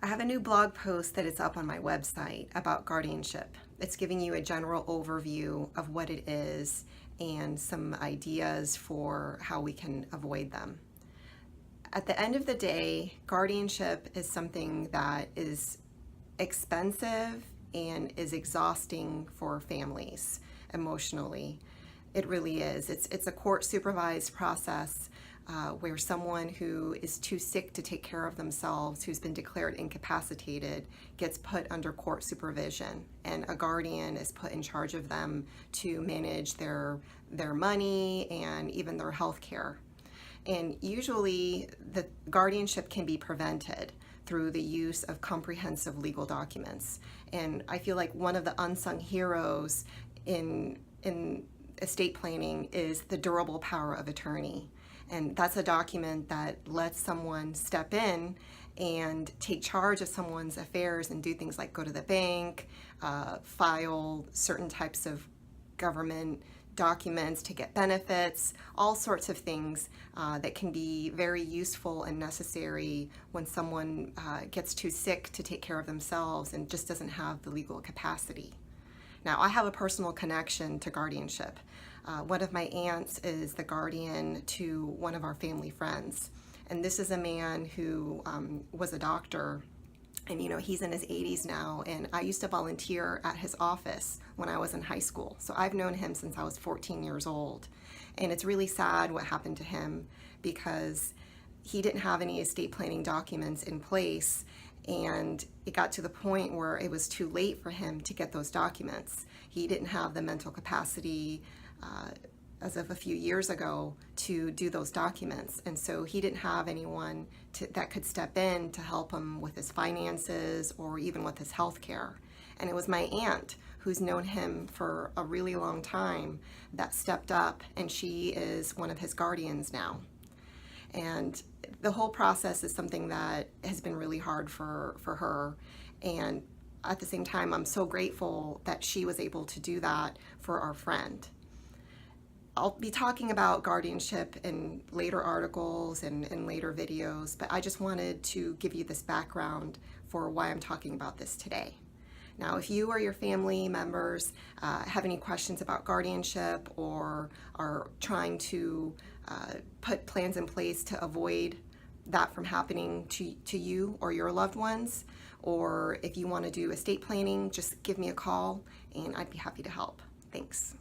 I have a new blog post that is up on my website about guardianship. It's giving you a general overview of what it is and some ideas for how we can avoid them. At the end of the day, guardianship is something that is expensive and is exhausting for families emotionally. It really is. It's a court supervised process where someone who is too sick to take care of themselves, who's been declared incapacitated, gets put under court supervision, and a guardian is put in charge of them to manage their money and even their health care. And usually the guardianship can be prevented through the use of comprehensive legal documents. And I feel like one of the unsung heroes in estate planning is the durable power of attorney. And that's a document that lets someone step in and take charge of someone's affairs and do things like go to the bank, file certain types of government documents to get benefits, all sorts of things that can be very useful and necessary when someone gets too sick to take care of themselves and just doesn't have the legal capacity. Now, I have a personal connection to guardianship. One of my aunts is the guardian to one of our family friends. And this is a man who was a doctor, and he's in his 80s now, and I used to volunteer at his office when I was in high school. So I've known him since I was 14 years old. And it's really sad what happened to him because he didn't have any estate planning documents in place, and it got to the point where it was too late for him to get those documents. He didn't have the mental capacity as of a few years ago to do those documents, and so he didn't have anyone that could step in to help him with his finances or even with his health care. And it was my aunt, who's known him for a really long time, that stepped up, and she is one of his guardians now. And the whole process is something that has been really hard for her, and at the same time I'm so grateful that she was able to do that for our friend. I'll be talking about guardianship in later articles and in later videos, but I just wanted to give you this background for why I'm talking about this today. Now, if you or your family members have any questions about guardianship or are trying to put plans in place to avoid that from happening to you or your loved ones, or if you want to do estate planning, just give me a call and I'd be happy to help. Thanks.